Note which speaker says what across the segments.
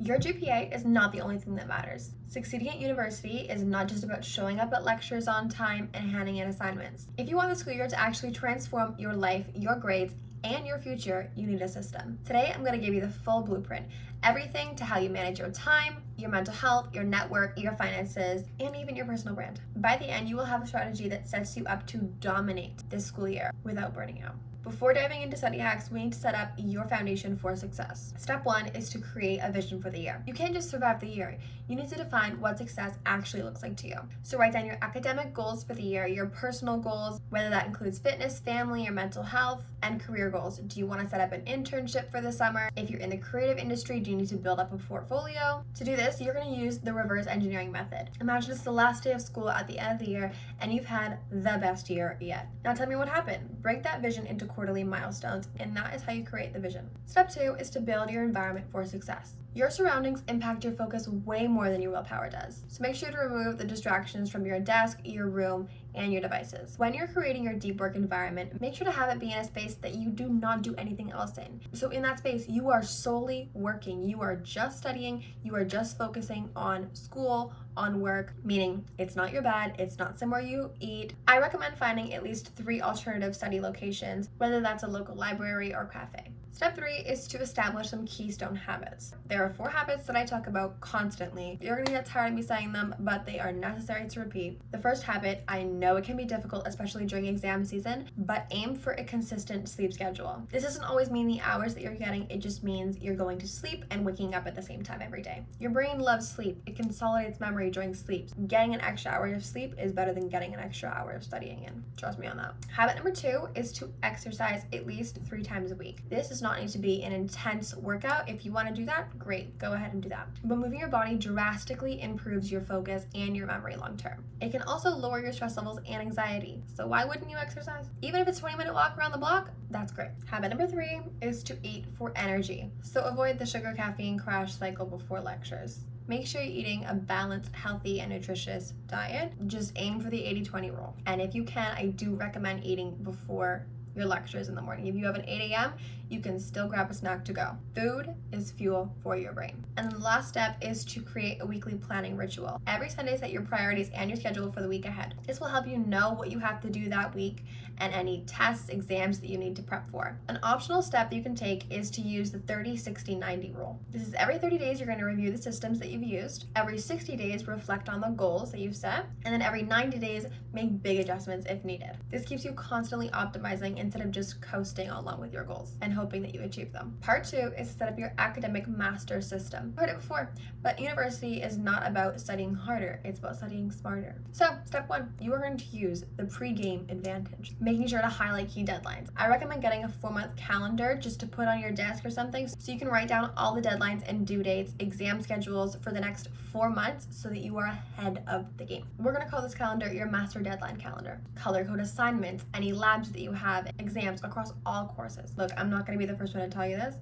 Speaker 1: Your GPA is not the only thing that matters. Succeeding at university is not just about showing up at lectures on time and handing in assignments. If you want the school year to actually transform your life, your grades, and your future, you need a system. Today, I'm going to give you the full blueprint. Everything to how you manage your time, your mental health, your network, your finances, and even your personal brand. By the end, you will have a strategy that sets you up to dominate this school year without burning out. Before diving into study hacks, we need to set up your foundation for success. Step 1 is to create a vision for the year. You can't just survive the year. You need to define what success actually looks like to you. So write down your academic goals for the year, your personal goals, whether that includes fitness, family, or mental health, and career goals. Do you want to set up an internship for the summer? If you're in the creative industry, do you need to build up a portfolio? To do this, you're going to use the reverse engineering method. Imagine it's the last day of school at the end of the year, and you've had the best year yet. Now tell me what happened. Break that vision into quarterly milestones, and that is how you create the vision. Step 2 is to build your environment for success. Your surroundings impact your focus way more than your willpower does. So make sure to remove the distractions from your desk, your room, and your devices. When you're creating your deep work environment, make sure to have it be in a space that you do not do anything else in. So in that space, you are solely working. You are just studying. You are just focusing on school, on work, meaning it's not your bed, it's not somewhere you eat. I recommend finding at least 3 alternative study locations, whether that's a local library or cafe. Step 3 is to establish some keystone habits. There are 4 habits that I talk about constantly. You're gonna get tired of me saying them, but they are necessary to repeat. The first habit, I know it can be difficult, especially during exam season, but aim for a consistent sleep schedule. This doesn't always mean the hours that you're getting, it just means you're going to sleep and waking up at the same time every day. Your brain loves sleep. It consolidates memory during sleep. Getting an extra hour of sleep is better than getting an extra hour of studying in. Trust me on that. Habit number 2 is to exercise at least 3 times a week. This does not need to be an intense workout. If you want to do that, great, go ahead and do that. But moving your body drastically improves your focus and your memory long term. It can also lower your stress levels and anxiety. So why wouldn't you exercise? Even if it's a 20-minute walk around the block, that's great. Habit number 3 is to eat for energy. So avoid the sugar caffeine crash cycle before lectures. Make sure you're eating a balanced, healthy, and nutritious diet. Just aim for the 80-20 rule. And if you can, I do recommend eating before your lectures in the morning. If you have an 8 a.m., you can still grab a snack to go. Food is fuel for your brain. And then the last step is to create a weekly planning ritual. Every Sunday, set your priorities and your schedule for the week ahead. This will help you know what you have to do that week and any tests, exams that you need to prep for. An optional step that you can take is to use the 30-60-90 rule. This is every 30 days, you're going to review the systems that you've used. Every 60 days, reflect on the goals that you've set. And then every 90 days, make big adjustments if needed. This keeps you constantly optimizing instead of just coasting along with your goals and hoping that you achieve them. Part 2 is to set up your academic master system. I've heard it before, but university is not about studying harder, it's about studying smarter. So, step 1, you are going to use the pre-game advantage, making sure to highlight key deadlines. I recommend getting a 4-month calendar just to put on your desk or something so you can write down all the deadlines and due dates, exam schedules for the next 4 months so that you are ahead of the game. We're going to call this calendar your master deadline calendar. Color code assignments, any labs that you have, exams across all courses. Look, I'm not going to be the first one to tell you this,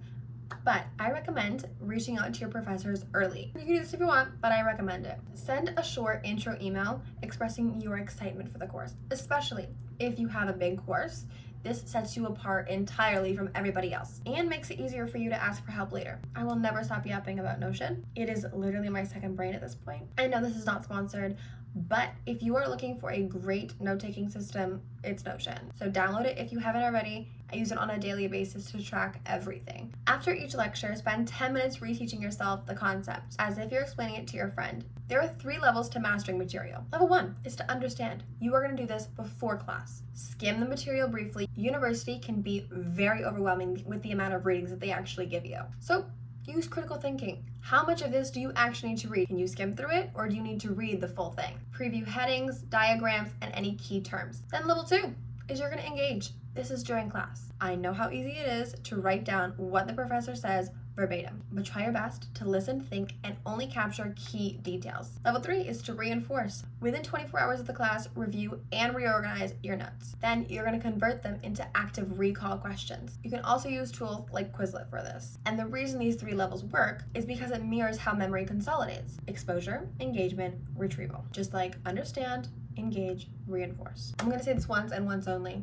Speaker 1: but I recommend reaching out to your professors early. You can do this if you want, but I recommend it. Send a short intro email expressing your excitement for the course, especially if you have a big course. This sets you apart entirely from everybody else and makes it easier for you to ask for help later. I will never stop yapping about Notion. It is literally my second brain at this point. I know this is not sponsored, but if you are looking for a great note-taking system, it's Notion. So download it if you haven't already. I use it on a daily basis to track everything. After each lecture, spend 10 minutes reteaching yourself the concepts as if you're explaining it to your friend. There are 3 levels to mastering material. Level 1 is to understand. You are going to do this before class. Skim the material briefly. University can be very overwhelming with the amount of readings that they actually give you. So use critical thinking. How much of this do you actually need to read? Can you skim through it, or do you need to read the full thing? Preview headings, diagrams, and any key terms. Then level 2 is you're going to engage. This is during class. I know how easy it is to write down what the professor says verbatim, but try your best to listen, think, and only capture key details. Level 3 is to reinforce. Within 24 hours of the class, review and reorganize your notes. Then you're going to convert them into active recall questions. You can also use tools like Quizlet for this. And the reason these 3 levels work is because it mirrors how memory consolidates: exposure, engagement, retrieval. Just like understand, engage, reinforce. I'm going to say this once and once only.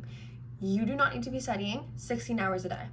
Speaker 1: You do not need to be studying 16 hours a day.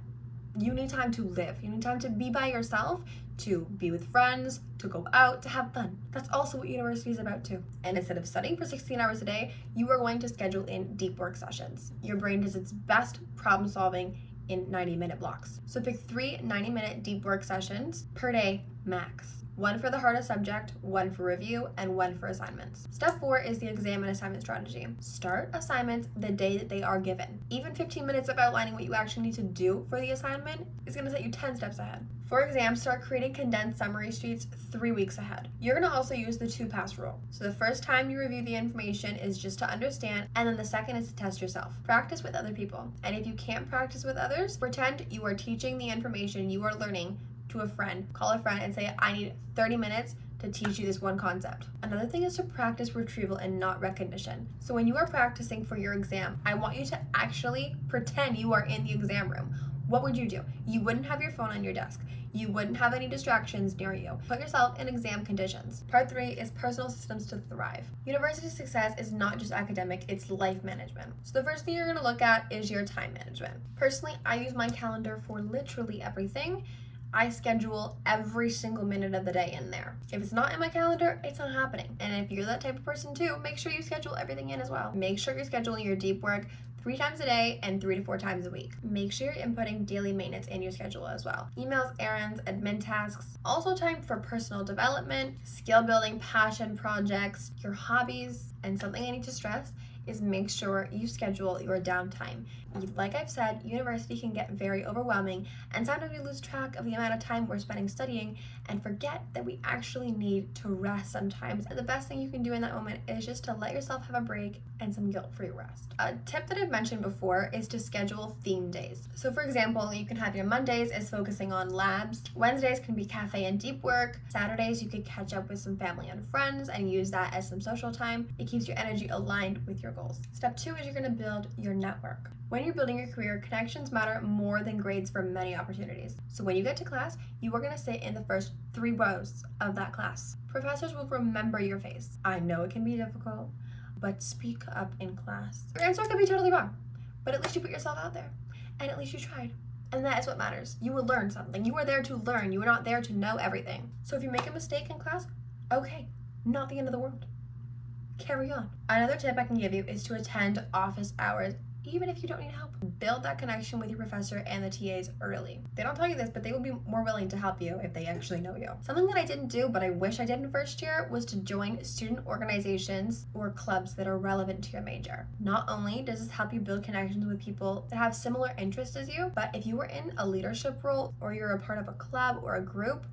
Speaker 1: You need time to live. You need time to be by yourself, to be with friends, to go out, to have fun. That's also what university is about too. And instead of studying for 16 hours a day, you are going to schedule in deep work sessions. Your brain does its best problem solving in 90-minute blocks. So pick 3 90-minute deep work sessions per day max. 1 for the hardest subject, 1 for review, and 1 for assignments. Step 4 is the exam and assignment strategy. Start assignments the day that they are given. Even 15 minutes of outlining what you actually need to do for the assignment is going to set you 10 steps ahead. For exams, start creating condensed summary sheets 3 weeks ahead. You're going to also use the 2-pass rule. So the first time you review the information is just to understand, and then the second is to test yourself. Practice with other people. And if you can't practice with others, pretend you are teaching the information you are learning to a friend. Call a friend and say, I need 30 minutes to teach you this one concept. Another thing is to practice retrieval and not recognition. So when you are practicing for your exam, I want you to actually pretend you are in the exam room. What would you do? You wouldn't have your phone on your desk. You wouldn't have any distractions near you. Put yourself in exam conditions. Part 3 is personal systems to thrive. University success is not just academic, it's life management. So the first thing you're gonna look at is your time management. Personally, I use my calendar for literally everything. I schedule every single minute of the day in there. If it's not in my calendar, it's not happening. And if you're that type of person too, make sure you schedule everything in as well. Make sure you're scheduling your deep work 3 times a day and 3 to 4 times a week. Make sure you're inputting daily maintenance in your schedule as well. Emails, errands, admin tasks. Also time for personal development, skill building, passion projects, your hobbies. And something I need to stress is make sure you schedule your downtime. Like I've said, university can get very overwhelming, and sometimes we lose track of the amount of time we're spending studying and forget that we actually need to rest sometimes. And the best thing you can do in that moment is just to let yourself have a break and some guilt-free rest. A tip that I've mentioned before is to schedule theme days. So for example, you can have your Mondays as focusing on labs, Wednesdays can be cafe and deep work, Saturdays you could catch up with some family and friends and use that as some social time. It keeps your energy aligned with your goals. Step 2 is you're going to build your network. When you're building your career, connections matter more than grades for many opportunities. So when you get to class, you are going to sit in the first 3 rows of that class. Professors will remember your face. I know it can be difficult, but speak up in class. Your answer could be totally wrong, but at least you put yourself out there, and at least you tried. And that is what matters. You will learn something. You are there to learn. You are not there to know everything. So if you make a mistake in class, okay, not the end of the world. Carry on. Another tip I can give you is to attend office hours even if you don't need help. Build that connection with your professor and the TAs early. They don't tell you this, but they will be more willing to help you if they actually know you. Something that I didn't do, but I wish I did in first year, was to join student organizations or clubs that are relevant to your major. Not only does this help you build connections with people that have similar interests as you, but if you were in a leadership role or you're a part of a club or a group,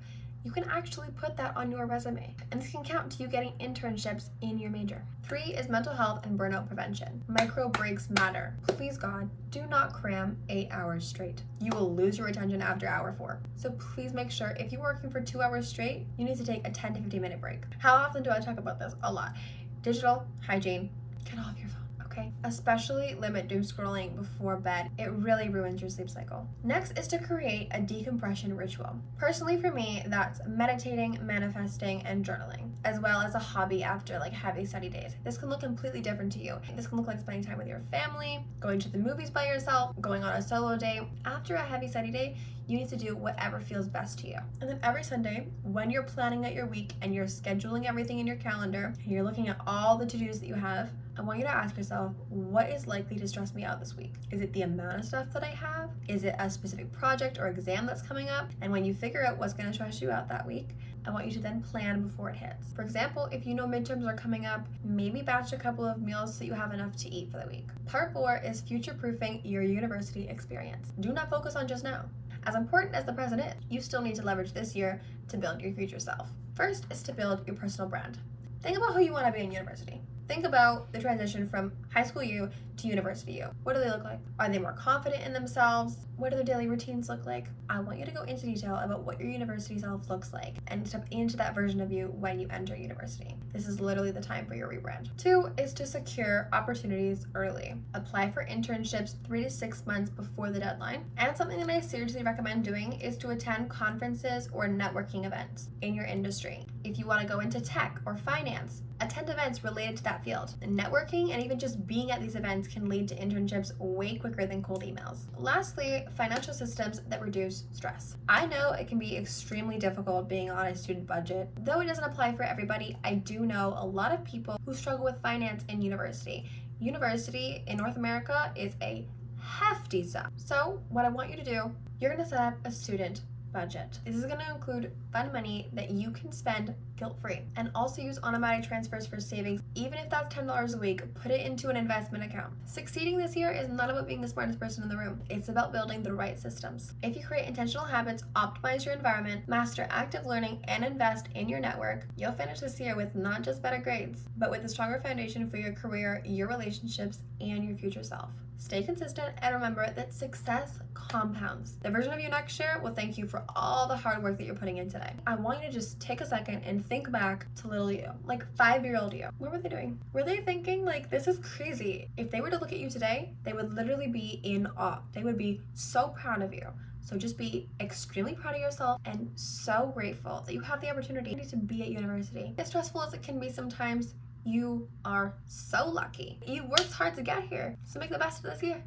Speaker 1: you can actually put that on your resume, and this can count to you getting internships in your major. 3 is mental health and burnout prevention. Micro breaks matter. Please God, do not cram 8 hours straight. You will lose your attention after hour 4. So please make sure if you're working for 2 hours straight, you need to take a 10 to 15 minute break. How often do I talk about this? A lot. Digital hygiene. Get off your phone. Okay? Especially limit doom scrolling before bed. It really ruins your sleep cycle. Next is to create a decompression ritual. Personally for me, that's meditating, manifesting, and journaling, as well as a hobby after like heavy study days. This can look completely different to you. This can look like spending time with your family, going to the movies by yourself, going on a solo day. After a heavy study day, you need to do whatever feels best to you. And then every Sunday, when you're planning out your week and you're scheduling everything in your calendar, and you're looking at all the to-dos that you have, I want you to ask yourself, what is likely to stress me out this week? Is it the amount of stuff that I have? Is it a specific project or exam that's coming up? And when you figure out what's going to stress you out that week, I want you to then plan before it hits. For example, if you know midterms are coming up, maybe batch a couple of meals so you have enough to eat for the week. Part 4 is future-proofing your university experience. Do not focus on just now. As important as the present is, you still need to leverage this year to build your future self. First is to build your personal brand. Think about who you want to be in university. Think about the transition from high school you to university you. What do they look like? Are they more confident in themselves? What do their daily routines look like? I want you to go into detail about what your university self looks like and step into that version of you when you enter university. This is literally the time for your rebrand. 2 is to secure opportunities early. Apply for internships 3 to 6 months before the deadline. And something that I seriously recommend doing is to attend conferences or networking events in your industry. If you want to go into tech or finance, attend events related to that field. And networking and even just being at these events can lead to internships way quicker than cold emails. Lastly, financial systems that reduce stress. I know it can be extremely difficult being on a student budget. Though it doesn't apply for everybody, I do know a lot of people who struggle with finance in university. University in North America is a hefty sum. So what I want you to do, you're going to set up a student budget. This is going to include fun money that you can spend guilt-free, and also use automatic transfers for savings. Even if that's $10 a week, put it into an investment account. Succeeding this year is not about being the smartest person in the room. It's about building the right systems. If you create intentional habits, optimize your environment, master active learning, and invest in your network, you'll finish this year with not just better grades, but with a stronger foundation for your career, your relationships, and your future self. Stay consistent, and remember that success compounds. The version of you next year will thank you for all the hard work that you're putting in today. I want you to just take a second and think back to little you, like 5-year-old you. What were they doing? Were they thinking like, this is crazy? If they were to look at you today, they would literally be in awe. They would be so proud of you. So just be extremely proud of yourself and so grateful that you have the opportunity to be at university. As stressful as it can be sometimes, you are so lucky. You worked hard to get here, so make the best of this year.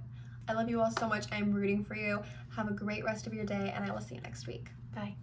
Speaker 1: I love you all so much. I'm rooting for you. Have a great rest of your day, and I will see you next week. Bye.